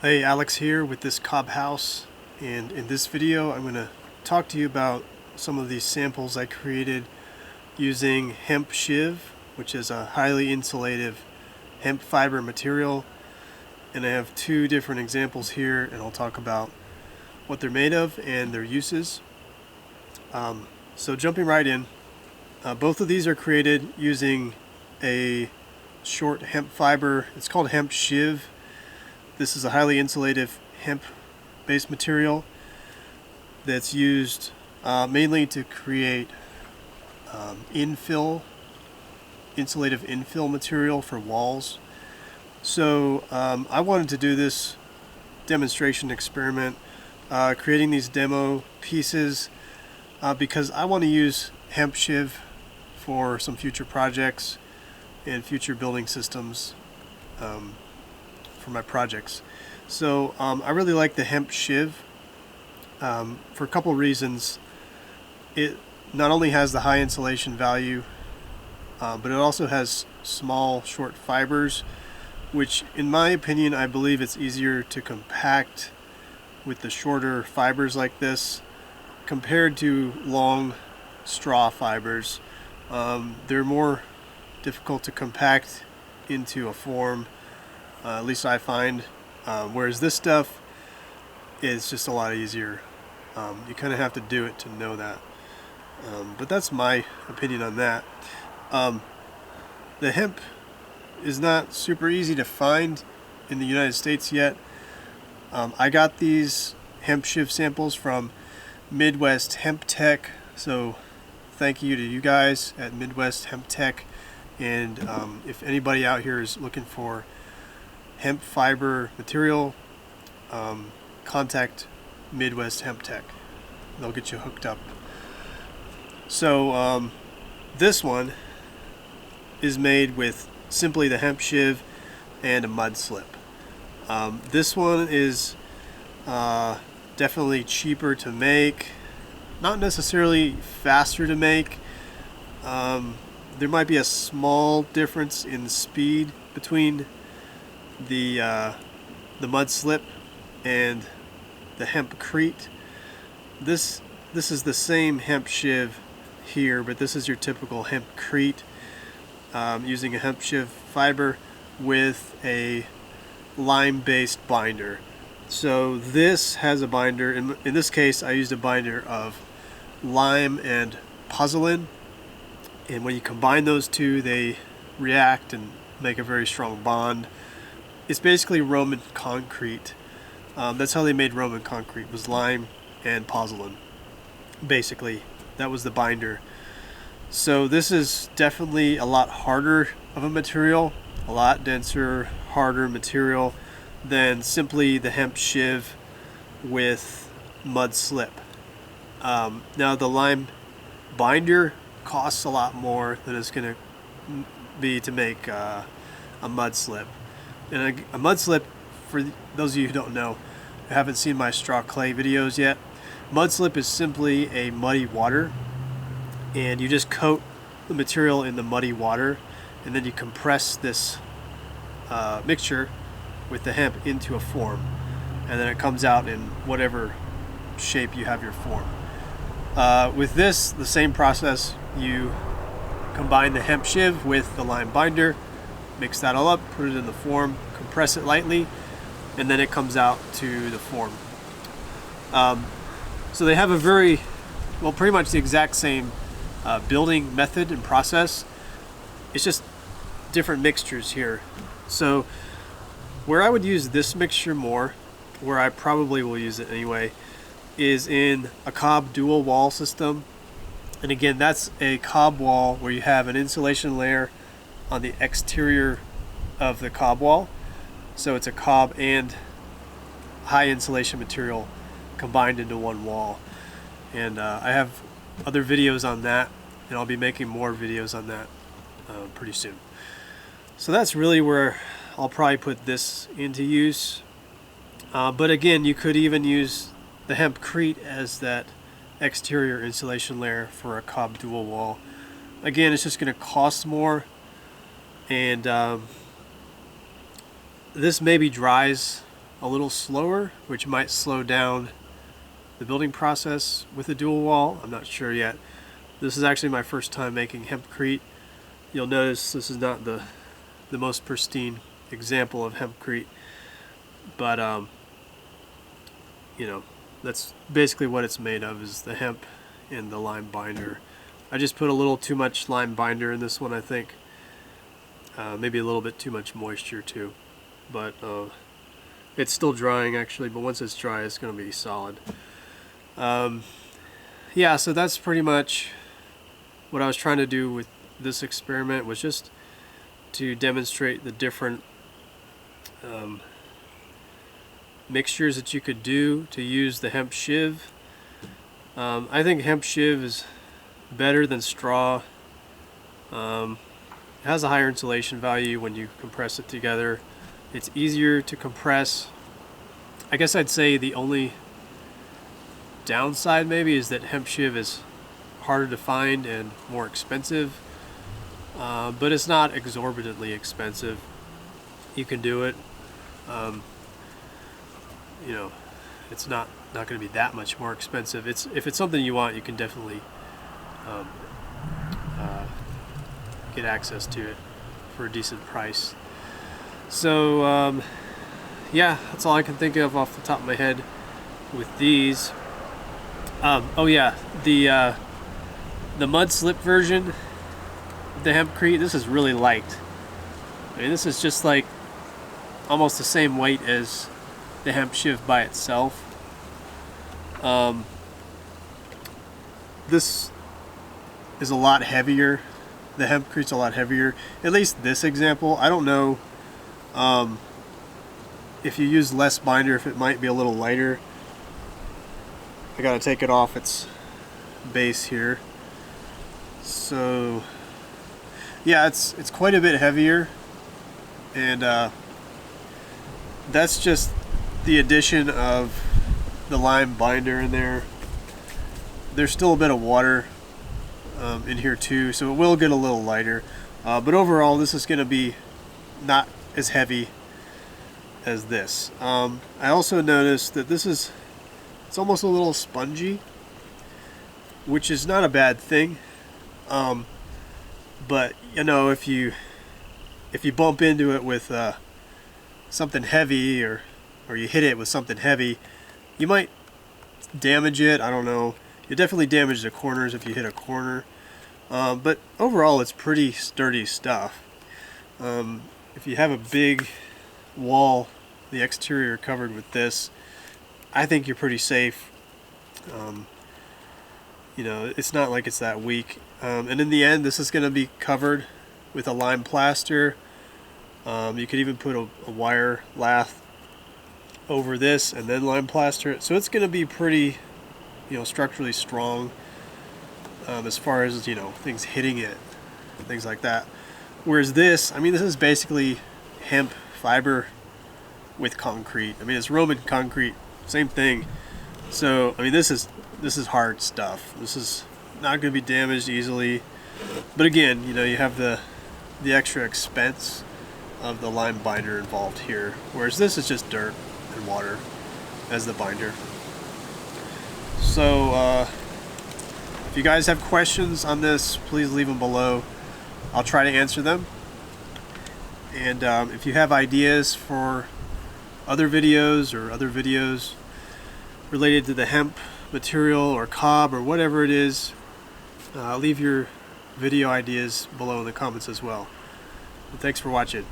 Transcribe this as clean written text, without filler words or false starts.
Hey, Alex here with this cob house, and in this video I'm going to talk to you about some of these samples I created using Hemp Shiv, which is a highly insulative hemp fiber material. And I have two different examples here, and I'll talk about what they're made of and their uses. So jumping right in, both of these are created using a short hemp fiber. It's called Hemp Shiv. This is a highly insulative hemp-based material that's used mainly to create insulative infill material for walls. So I wanted to do this demonstration experiment, creating these demo pieces because I want to use Hemp Shiv for some future projects and future building systems for my projects. So I really like the Hemp Shiv for a couple reasons. It not only has the high insulation value, but it also has small short fibers, which in my opinion I believe it's easier to compact with the shorter fibers like this compared to long straw fibers. They're more difficult to compact into a form, at least I find, whereas this stuff is just a lot easier. You kind of have to do it to know that, but that's my opinion on that. The hemp is not super easy to find in the United States yet. I got these Hemp Shiv samples from Midwest Hemp Tech, so thank you to you guys at Midwest Hemp Tech. And if anybody out here is looking for hemp fiber material, contact Midwest Hemp Tech. They'll get you hooked up. So this one is made with simply the Hemp Shiv and a mud slip. This one is definitely cheaper to make, not necessarily faster to make. There might be a small difference in speed between the mud slip and the Hempcrete. This is the same Hemp Shiv here, but this is your typical Hempcrete, using a Hemp Shiv fiber with a lime-based binder. So this has a binder. In this case, I used a binder of lime and pozzolan, and when you combine those two, they react and make a very strong bond. It's basically Roman concrete. That's how they made Roman concrete, was lime and pozzolan. Basically, that was the binder. So this is definitely a lot harder of a material, a lot denser, harder material than simply the Hemp Shiv with mud slip. Now the lime binder costs a lot more than it's going to be to make a mud slip. And a mud slip, for those of you who don't know, who haven't seen my straw clay videos yet, mud slip is simply a muddy water, and you just coat the material in the muddy water, and then you compress this mixture with the hemp into a form, and then it comes out in whatever shape you have your form. With this, the same process. You combine the Hemp Shiv with the lime binder, mix that all up, put it in the form, compress it lightly, and then it comes out to the form. So they have a pretty much the exact same building method and process. It's just different mixtures here. So where I would use this mixture more, where I probably will use it anyway, is in a cob dual wall system. And again, that's a cob wall where you have an insulation layer on the exterior of the cob wall. So it's a cob and high insulation material combined into one wall. And I have other videos on that, and I'll be making more videos on that pretty soon. So that's really where I'll probably put this into use. But again, you could even use the Hempcrete as that exterior insulation layer for a cob dual wall. Again, it's just going to cost more, and this maybe dries a little slower, which might slow down the building process with the dual wall. I'm not sure yet. This is actually my first time making hempcrete. You'll notice this is not the most pristine example of hempcrete, but you know, that's basically what it's made of, is the hemp and the lime binder. I just put a little too much lime binder in this one, I think. Maybe a little bit too much moisture too, but it's still drying actually, but once it's dry it's going to be solid. Yeah, so that's pretty much what I was trying to do with this experiment, was just to demonstrate the different mixtures that you could do to use the Hemp Shiv. I think Hemp Shiv is better than straw. It has a higher insulation value when you compress it together. It's easier to compress. I guess I'd say the only downside maybe is that Hemp Shiv is harder to find and more expensive, but it's not exorbitantly expensive. You can do it. You know, it's not going to be that much more expensive. If it's something you want, you can definitely get access to it for a decent price. So yeah, that's all I can think of off the top of my head with these. Oh yeah, the mud slip version of the Hempcrete, this is really light. I mean, this is just like almost the same weight as the Hemp Shiv by itself. This is a lot heavier. The Hempcrete's a lot heavier. At least this example. I don't know if you use less binder, if it might be a little lighter. I gotta take it off its base here. So yeah, it's quite a bit heavier, and that's just the addition of the lime binder in there. There's still a bit of water in here too, so it will get a little lighter, but overall this is going to be not as heavy as this. I also noticed that it's almost a little spongy, which is not a bad thing, but you know, if you bump into it with something heavy, or you hit it with something heavy, you might damage it. I don't know. You definitely damage the corners if you hit a corner, but overall it's pretty sturdy stuff. If you have a big wall, the exterior covered with this, I think you're pretty safe. You know, it's not like it's that weak. And in the end, this is going to be covered with a lime plaster. You could even put a wire lath over this and then lime plaster it. So it's going to be pretty, you know, structurally strong, as far as, you know, things hitting it, things like that. Whereas this, I mean, this is basically hemp fiber with concrete. I mean, it's Roman concrete, same thing. So I mean, this is hard stuff. This is not going to be damaged easily. But again, you know, you have the extra expense of the lime binder involved here, whereas this is just dirt and water as the binder. So if you guys have questions on this, please leave them below. I'll try to answer them. And if you have ideas for other videos, or other videos related to the hemp material or cob or whatever it is, leave your video ideas below in the comments as well. And thanks for watching.